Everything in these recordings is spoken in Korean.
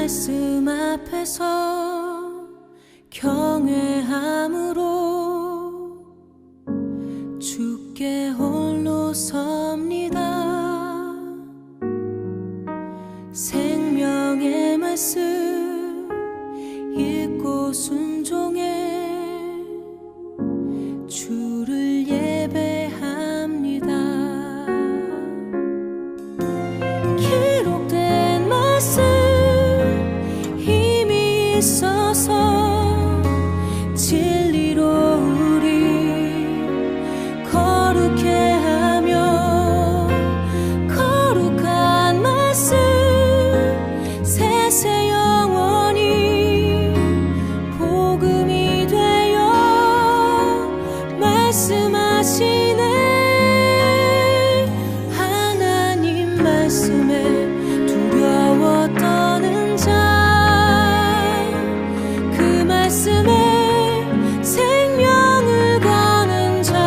말씀 앞에서 경외함으로 주께 홀로 섭니다. 생명의 말씀 읽고 순종해 주를 예배합니다. 기록된 말씀 힘이 있어서 진리로 우리 거룩해 하며 거룩한 말씀 세세 영원히 복음이 되어 말씀하시네. 하나님 말씀에 두려워 떠는 자 그 말씀에 생명을 거는 자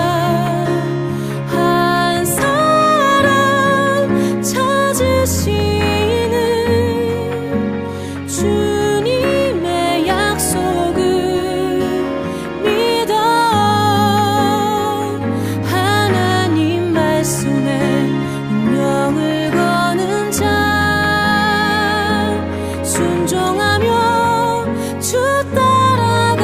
한 사람 찾으시는 주님의 약속을 믿어. 하나님 말씀에 운명을 거는 자 순종하며 주 따라가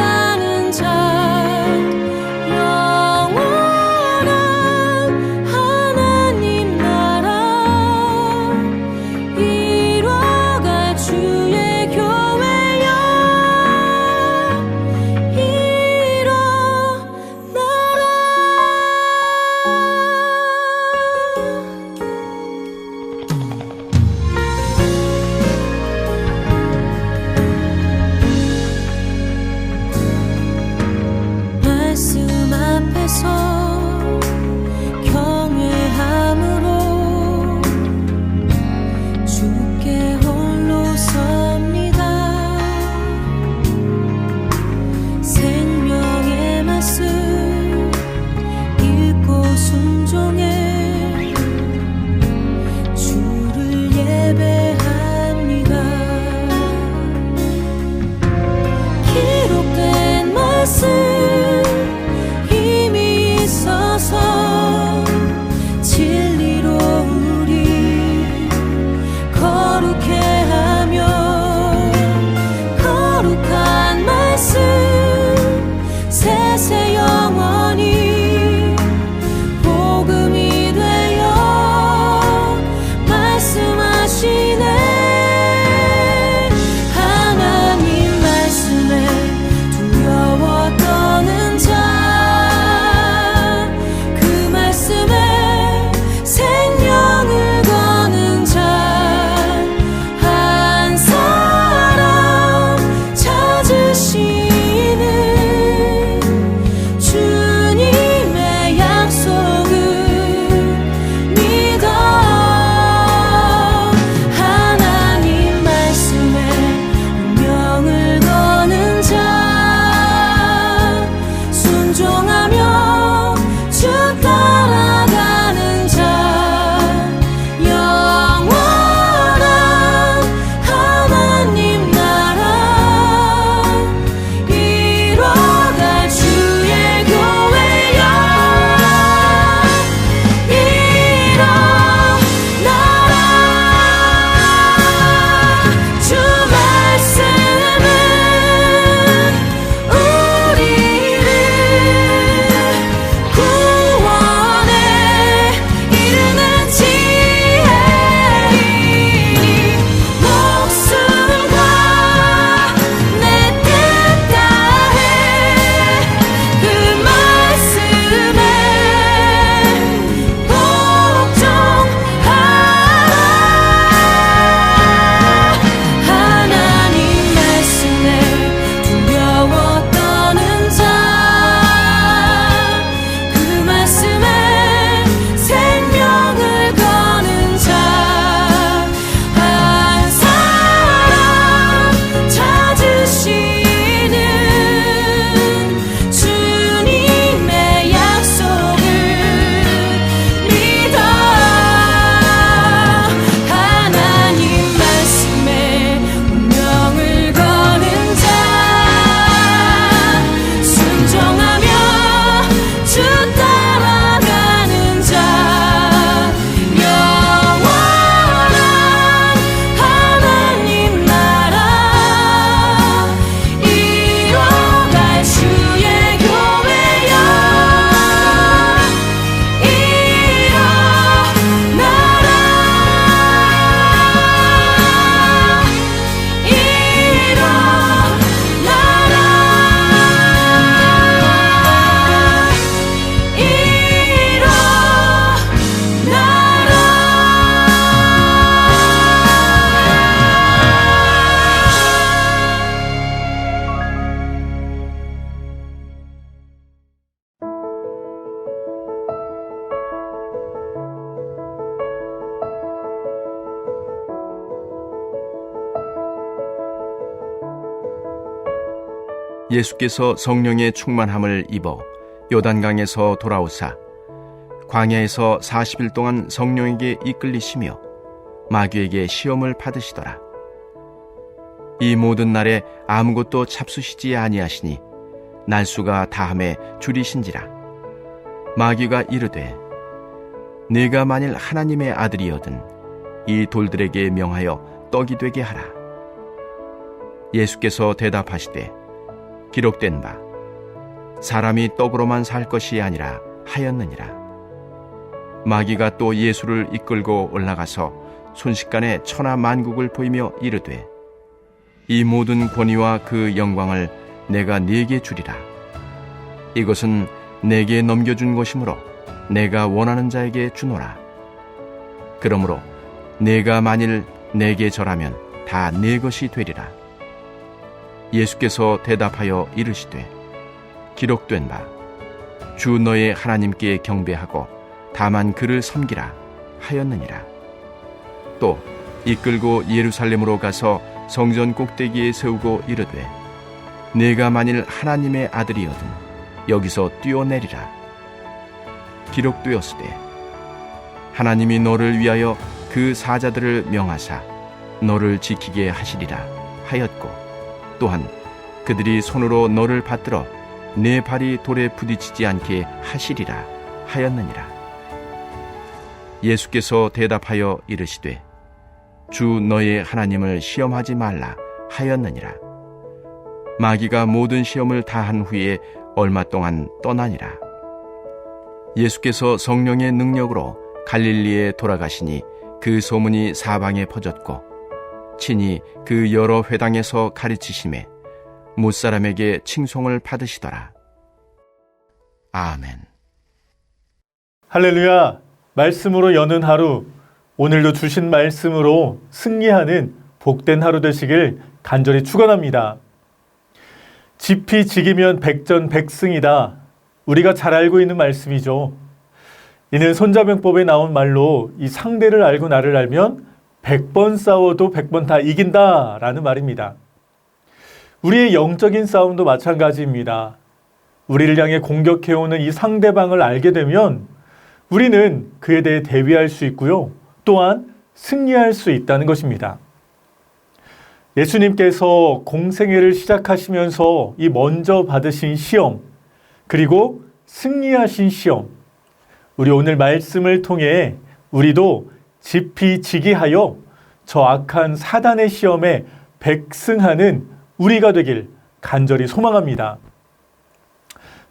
예수께서 성령의 충만함을 입어 요단강에서 돌아오사 광야에서 40일 동안 성령에게 이끌리시며 마귀에게 시험을 받으시더라. 이 모든 날에 아무것도 잡수시지 아니하시니 날수가 다함에 줄이신지라. 마귀가 이르되 네가 만일 하나님의 아들이거든 이 돌들에게 명하여 떡이 되게 하라. 예수께서 대답하시되 기록된 바 사람이 떡으로만 살 것이 아니라 하였느니라. 마귀가 또 예수를 이끌고 올라가서 순식간에 천하 만국을 보이며 이르되 이 모든 권위와 그 영광을 내가 네게 주리라. 이것은 내게 넘겨준 것이므로 내가 원하는 자에게 주노라. 그러므로 내가 만일 내게 절하면 다 네 것이 되리라. 예수께서 대답하여 이르시되 기록된 바 주 너의 하나님께 경배하고 다만 그를 섬기라 하였느니라. 또 이끌고 예루살렘으로 가서 성전 꼭대기에 세우고 이르되 네가 만일 하나님의 아들이거든 여기서 뛰어내리라. 기록되었으되 하나님이 너를 위하여 그 사자들을 명하사 너를 지키게 하시리라 하였고 또한 그들이 손으로 너를 받들어 네 발이 돌에 부딪히지 않게 하시리라 하였느니라. 예수께서 대답하여 이르시되 주 너의 하나님을 시험하지 말라 하였느니라. 마귀가 모든 시험을 다한 후에 얼마 동안 떠나니라. 예수께서 성령의 능력으로 갈릴리에 돌아가시니 그 소문이 사방에 퍼졌고 친히 그 여러 회당에서 가르치심에 무사람에게 칭송을 받으시더라. 아멘. 할렐루야. 말씀으로 여는 하루, 오늘도 주신 말씀으로 승리하는 복된 하루 되시길 간절히 축원합니다. 지피 지기면 백전백승이다. 우리가 잘 알고 있는 말씀이죠. 이는 손자병법에 나온 말로 이 상대를 알고 나를 알면 100번 싸워도 100번 다 이긴다 라는 말입니다. 우리의 영적인 싸움도 마찬가지입니다. 우리를 향해 공격해오는 이 상대방을 알게 되면 우리는 그에 대해 대비할 수 있고요. 또한 승리할 수 있다는 것입니다. 예수님께서 공생애를 시작하시면서 이 먼저 받으신 시험, 그리고 승리하신 시험, 우리 오늘 말씀을 통해 우리도 지피지기하여 저 악한 사단의 시험에 백승하는 우리가 되길 간절히 소망합니다.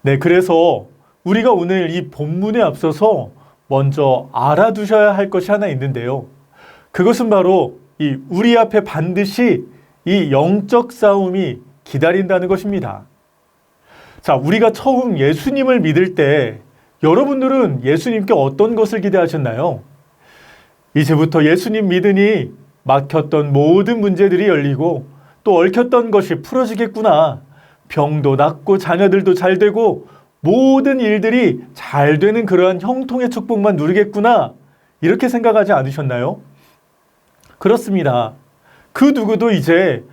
네, 그래서 우리가 오늘 이 본문에 앞서서 먼저 알아두셔야 할 것이 하나 있는데요. 그것은 바로 이 우리 앞에 반드시 이 영적 싸움이 기다린다는 것입니다. 자, 우리가 처음 예수님을 믿을 때 여러분들은 예수님께 어떤 것을 기대하셨나요? 이제부터 예수님 믿으니 막혔던 모든 문제들이 열리고 또 얽혔던 것이 풀어지겠구나. 병도 낫고 자녀들도 잘 되고 모든 일들이 잘 되는 그러한 형통의 축복만 누리겠구나. 이렇게 생각하지 않으셨나요? 그렇습니다. 그 누구도 이제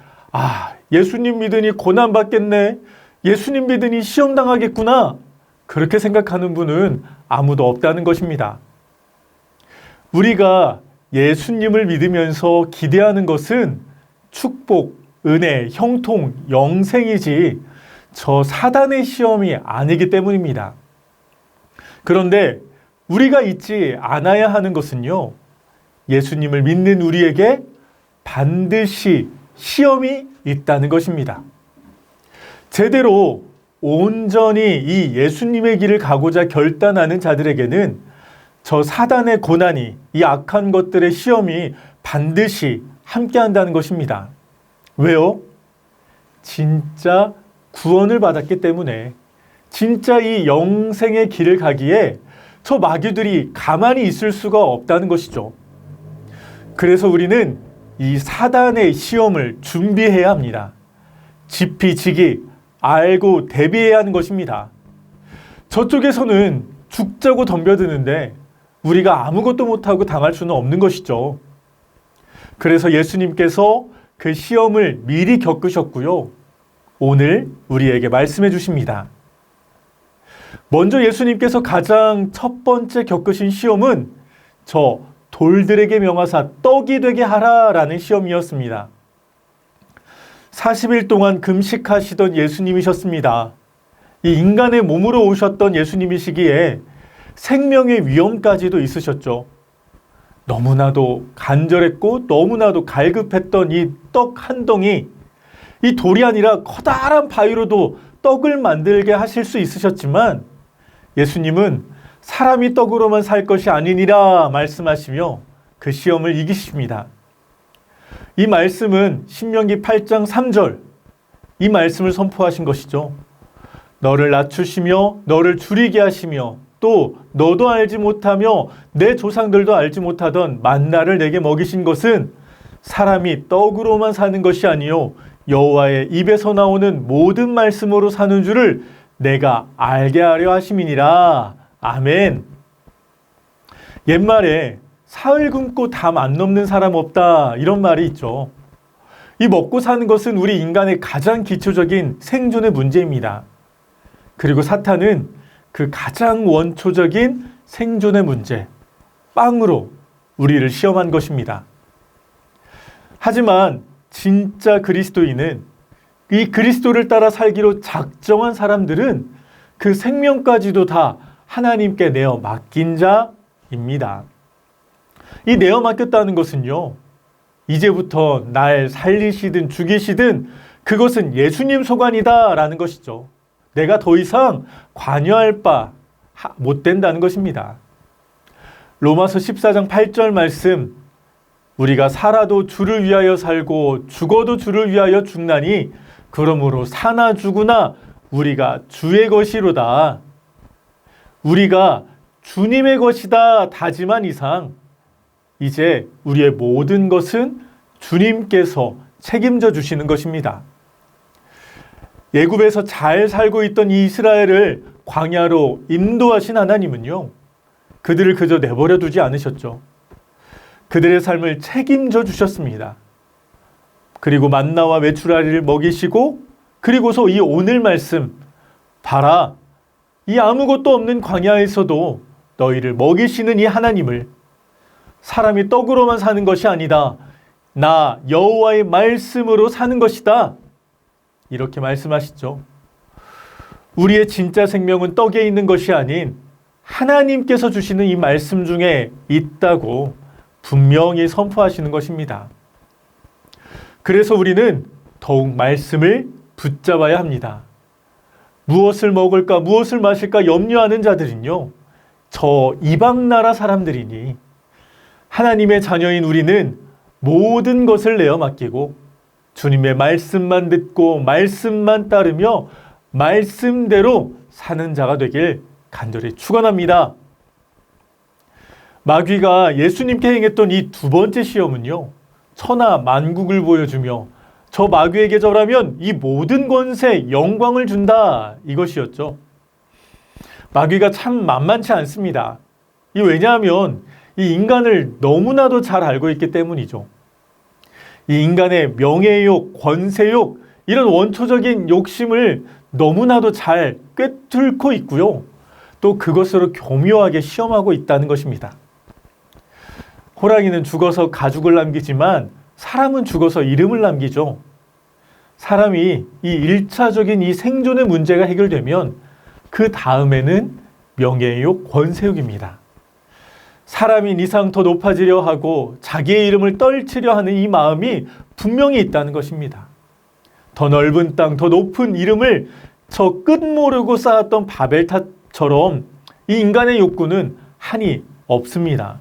예수님 믿으니 고난받겠네. 예수님 믿으니 시험당하겠구나. 그렇게 생각하는 분은 아무도 없다는 것입니다. 우리가 예수님을 믿으면서 기대하는 것은 축복, 은혜, 형통, 영생이지 저 사단의 시험이 아니기 때문입니다. 그런데 우리가 잊지 않아야 하는 것은요, 예수님을 믿는 우리에게 반드시 시험이 있다는 것입니다. 제대로 온전히 이 예수님의 길을 가고자 결단하는 자들에게는 저 사단의 고난이, 이 악한 것들의 시험이 반드시 함께한다는 것입니다. 왜요? 진짜 구원을 받았기 때문에, 진짜 이 영생의 길을 가기에 저 마귀들이 가만히 있을 수가 없다는 것이죠. 그래서 우리는 이 사단의 시험을 준비해야 합니다. 지피지기, 알고 대비해야 하는 것입니다. 저쪽에서는 죽자고 덤벼드는데 우리가 아무것도 못하고 당할 수는 없는 것이죠. 그래서 예수님께서 그 시험을 미리 겪으셨고요. 오늘 우리에게 말씀해 주십니다. 먼저 예수님께서 가장 첫 번째 겪으신 시험은 저 돌들에게 명하사 떡이 되게 하라라는 시험이었습니다. 40일 동안 금식하시던 예수님이셨습니다. 이 인간의 몸으로 오셨던 예수님이시기에 생명의 위험까지도 있으셨죠. 너무나도 간절했고 너무나도 갈급했던 이 떡 한 덩이, 이 돌이 아니라 커다란 바위로도 떡을 만들게 하실 수 있으셨지만 예수님은 사람이 떡으로만 살 것이 아니니라 말씀하시며 그 시험을 이기십니다. 이 말씀은 신명기 8장 3절, 이 말씀을 선포하신 것이죠. 너를 낮추시며 너를 줄이게 하시며 또 너도 알지 못하며 내 조상들도 알지 못하던 만나를 내게 먹이신 것은 사람이 떡으로만 사는 것이 아니요 여호와의 입에서 나오는 모든 말씀으로 사는 줄을 내가 알게 하려 하심이니라. 아멘. 옛말에 사흘 굶고 담 안 넘는 사람 없다, 이런 말이 있죠. 이 먹고 사는 것은 우리 인간의 가장 기초적인 생존의 문제입니다. 그리고 사탄은 그 가장 원초적인 생존의 문제, 빵으로 우리를 시험한 것입니다. 하지만 진짜 그리스도인은, 이 그리스도를 따라 살기로 작정한 사람들은 그 생명까지도 다 하나님께 내어 맡긴 자입니다. 이 내어 맡겼다는 것은요, 이제부터 날 살리시든 죽이시든 그것은 예수님 소관이다 라는 것이죠. 내가 더 이상 관여할 바 못 된다는 것입니다. 로마서 14장 8절 말씀, 우리가 살아도 주를 위하여 살고 죽어도 주를 위하여 죽나니 그러므로 사나 죽으나 우리가 주의 것이로다. 우리가 주님의 것이다 다짐한 이상 이제 우리의 모든 것은 주님께서 책임져 주시는 것입니다. 애굽에서 잘 살고 있던 이 이스라엘을 광야로 인도하신 하나님은요, 그들을 그저 내버려 두지 않으셨죠. 그들의 삶을 책임져 주셨습니다. 그리고 만나와 메추라리를 먹이시고, 그리고서 이 오늘 말씀, 봐라, 이 아무것도 없는 광야에서도 너희를 먹이시는 이 하나님을, 사람이 떡으로만 사는 것이 아니다, 나 여호와의 말씀으로 사는 것이다, 이렇게 말씀하시죠. 우리의 진짜 생명은 떡에 있는 것이 아닌 하나님께서 주시는 이 말씀 중에 있다고 분명히 선포하시는 것입니다. 그래서 우리는 더욱 말씀을 붙잡아야 합니다. 무엇을 먹을까, 무엇을 마실까 염려하는 자들은요, 저 이방 나라 사람들이니 하나님의 자녀인 우리는 모든 것을 내어 맡기고 주님의 말씀만 듣고 말씀만 따르며 말씀대로 사는 자가 되길 간절히 축원합니다. 마귀가 예수님께 행했던 이 두 번째 시험은요, 천하 만국을 보여주며 저 마귀에게 절하면 이 모든 권세, 영광을 준다, 이것이었죠. 마귀가 참 만만치 않습니다. 왜냐하면 이 인간을 너무나도 잘 알고 있기 때문이죠. 이 인간의 명예욕, 권세욕, 이런 원초적인 욕심을 너무나도 잘 꿰뚫고 있고요. 또 그것으로 교묘하게 시험하고 있다는 것입니다. 호랑이는 죽어서 가죽을 남기지만 사람은 죽어서 이름을 남기죠. 사람이 이 1차적인 이 생존의 문제가 해결되면 그 다음에는 명예욕, 권세욕입니다. 사람인 이상 더 높아지려 하고 자기의 이름을 떨치려 하는 이 마음이 분명히 있다는 것입니다. 더 넓은 땅, 더 높은 이름을 저 끝 모르고 쌓았던 바벨탑처럼 이 인간의 욕구는 한이 없습니다.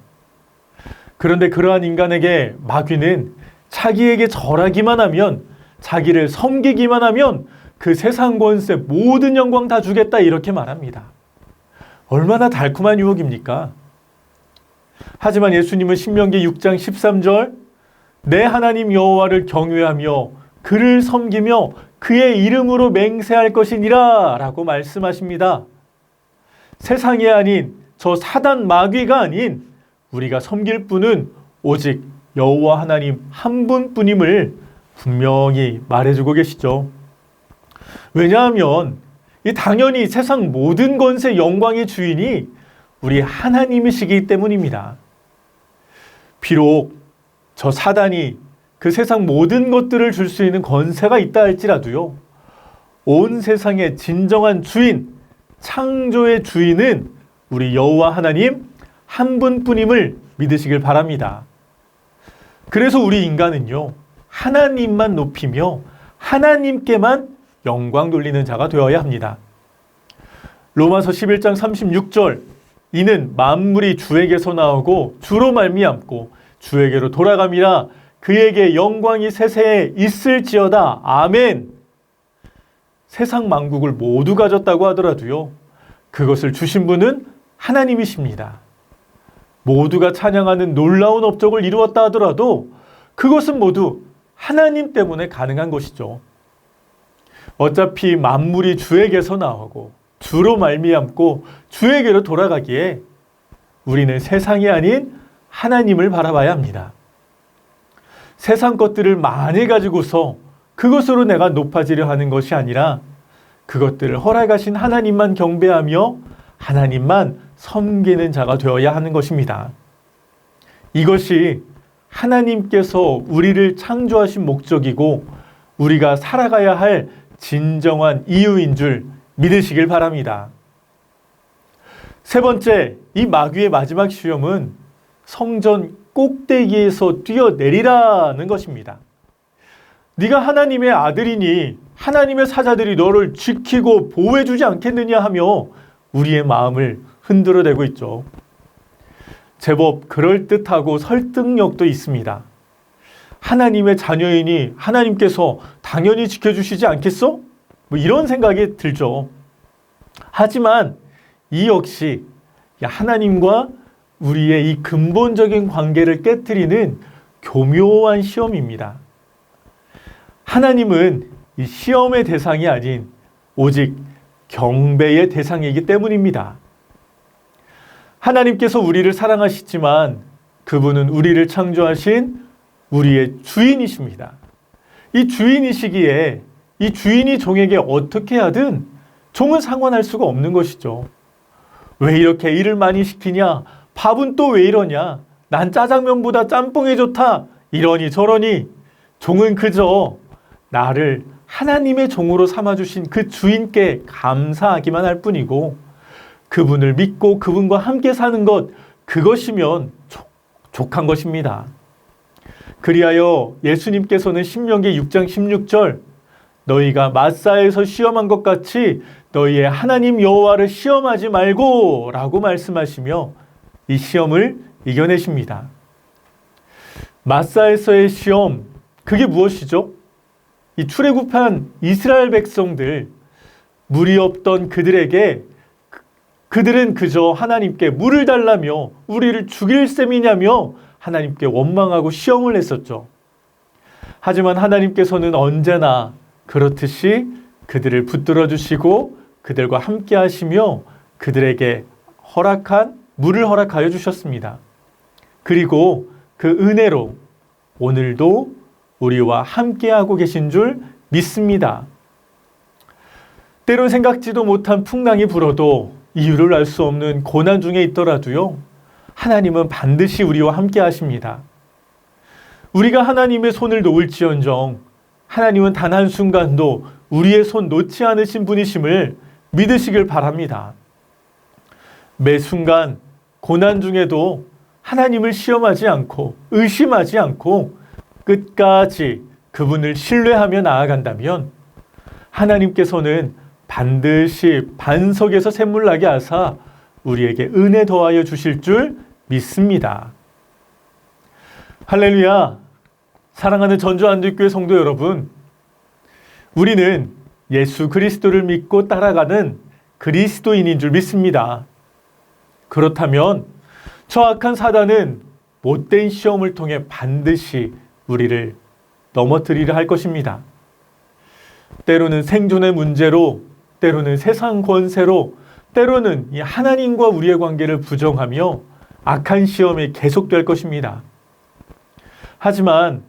그런데 그러한 인간에게 마귀는 자기에게 절하기만 하면, 자기를 섬기기만 하면 그 세상 권세 모든 영광 다 주겠다, 이렇게 말합니다. 얼마나 달콤한 유혹입니까? 하지만 예수님은 신명기 6장 13절, 내 하나님 여호와를 경외하며 그를 섬기며 그의 이름으로 맹세할 것이니라 라고 말씀하십니다. 세상이 아닌 저 사단 마귀가 아닌 우리가 섬길 분은 오직 여호와 하나님 한 분뿐임을 분명히 말해주고 계시죠. 왜냐하면 당연히 세상 모든 권세 영광의 주인이 우리 하나님이시기 때문입니다. 비록 저 사단이 그 세상 모든 것들을 줄 수 있는 권세가 있다 할지라도요, 온 세상의 진정한 주인, 창조의 주인은 우리 여호와 하나님 한 분뿐임을 믿으시길 바랍니다. 그래서 우리 인간은요, 하나님만 높이며 하나님께만 영광 돌리는 자가 되어야 합니다. 로마서 11장 36절, 이는 만물이 주에게서 나오고 주로 말미암고 주에게로 돌아감이라, 그에게 영광이 세세에 있을지어다. 아멘. 세상 만국을 모두 가졌다고 하더라도요, 그것을 주신 분은 하나님이십니다. 모두가 찬양하는 놀라운 업적을 이루었다 하더라도 그것은 모두 하나님 때문에 가능한 것이죠. 어차피 만물이 주에게서 나오고 주로 말미암고 주에게로 돌아가기에 우리는 세상이 아닌 하나님을 바라봐야 합니다. 세상 것들을 많이 가지고서 그것으로 내가 높아지려 하는 것이 아니라 그것들을 허락하신 하나님만 경배하며 하나님만 섬기는 자가 되어야 하는 것입니다. 이것이 하나님께서 우리를 창조하신 목적이고 우리가 살아가야 할 진정한 이유인 줄 믿으시길 바랍니다. 세 번째, 이 마귀의 마지막 시험은 성전 꼭대기에서 뛰어내리라는 것입니다. 네가 하나님의 아들이니 하나님의 사자들이 너를 지키고 보호해주지 않겠느냐 하며 우리의 마음을 흔들어대고 있죠. 제법 그럴듯하고 설득력도 있습니다. 하나님의 자녀이니 하나님께서 당연히 지켜주시지 않겠어? 이런 생각이 들죠. 하지만 이 역시 하나님과 우리의 이 근본적인 관계를 깨트리는 교묘한 시험입니다. 하나님은 이 시험의 대상이 아닌 오직 경배의 대상이기 때문입니다. 하나님께서 우리를 사랑하시지만 그분은 우리를 창조하신 우리의 주인이십니다. 이 주인이시기에 이 주인이 종에게 어떻게 하든 종은 상관할 수가 없는 것이죠. 왜 이렇게 일을 많이 시키냐? 밥은 또 왜 이러냐? 난 짜장면보다 짬뽕이 좋다. 이러니 저러니 종은 그저 나를 하나님의 종으로 삼아주신 그 주인께 감사하기만 할 뿐이고 그분을 믿고 그분과 함께 사는 것, 그것이면 족한 것입니다. 그리하여 예수님께서는 신명기 6장 16절 너희가 마사에서 시험한 것 같이 너희의 하나님 여호와를 시험하지 말고 라고 말씀하시며 이 시험을 이겨내십니다. 마사에서의 시험, 그게 무엇이죠? 이 출애굽한 이스라엘 백성들, 물이 없던 그들은 그저 하나님께 물을 달라며 우리를 죽일 셈이냐며 하나님께 원망하고 시험을 했었죠. 하지만 하나님께서는 언제나 그렇듯이 그들을 붙들어 주시고 그들과 함께 하시며 그들에게 물을 허락하여 주셨습니다. 그리고 그 은혜로 오늘도 우리와 함께하고 계신 줄 믿습니다. 때론 생각지도 못한 풍랑이 불어도 이유를 알 수 없는 고난 중에 있더라도요, 하나님은 반드시 우리와 함께 하십니다. 우리가 하나님의 손을 놓을지언정 하나님은 단 한순간도 우리의 손 놓지 않으신 분이심을 믿으시길 바랍니다. 매 순간 고난 중에도 하나님을 시험하지 않고 의심하지 않고 끝까지 그분을 신뢰하며 나아간다면 하나님께서는 반드시 반석에서 샘물 나게 하사 우리에게 은혜 더하여 주실 줄 믿습니다. 할렐루야! 사랑하는 전주안들교회 성도 여러분, 우리는 예수 그리스도를 믿고 따라가는 그리스도인인 줄 믿습니다. 그렇다면 저 악한 사단은 못된 시험을 통해 반드시 우리를 넘어뜨리려 할 것입니다. 때로는 생존의 문제로, 때로는 세상 권세로, 때로는 이 하나님과 우리의 관계를 부정하며 악한 시험이 계속될 것입니다. 하지만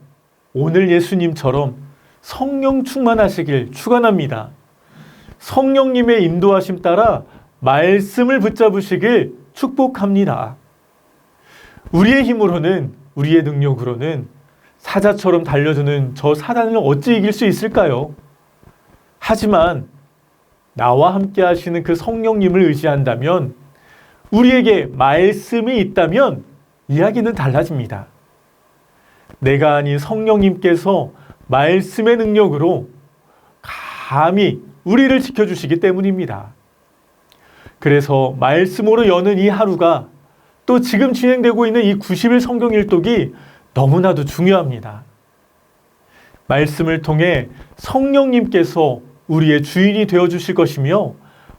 오늘 예수님처럼 성령 충만하시길 축원합니다. 성령님의 인도하심 따라 말씀을 붙잡으시길 축복합니다. 우리의 힘으로는, 우리의 능력으로는 사자처럼 달려드는 저 사단을 어찌 이길 수 있을까요? 하지만 나와 함께 하시는 그 성령님을 의지한다면, 우리에게 말씀이 있다면 이야기는 달라집니다. 내가 아닌 성령님께서 말씀의 능력으로 감히 우리를 지켜주시기 때문입니다. 그래서 말씀으로 여는 이 하루가, 또 지금 진행되고 있는 이 90일 성경 일독이 너무나도 중요합니다. 말씀을 통해 성령님께서 우리의 주인이 되어주실 것이며,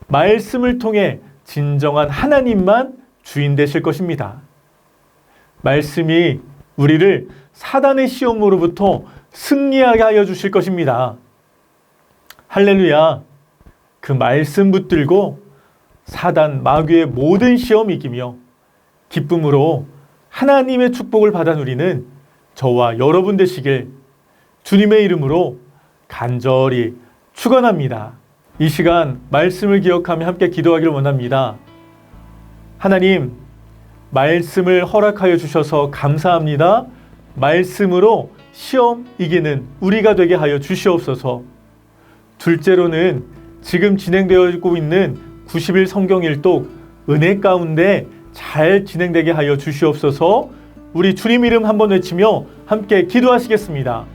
말씀을 통해 진정한 하나님만 주인 되실 것입니다. 말씀이 우리를 사단의 시험으로부터 승리하게 하여 주실 것입니다. 할렐루야. 그 말씀 붙들고 사단 마귀의 모든 시험 이기며 기쁨으로 하나님의 축복을 받아 누리는 저와 여러분 되시길 주님의 이름으로 간절히 축원합니다. 이 시간 말씀을 기억하며 함께 기도하기를 원합니다. 하나님, 말씀을 허락하여 주셔서 감사합니다. 말씀으로 시험 이기는 우리가 되게 하여 주시옵소서. 둘째로는 지금 진행되고 있는 90일 성경 일독 은혜 가운데 잘 진행되게 하여 주시옵소서. 우리 주님 이름 한번 외치며 함께 기도하시겠습니다.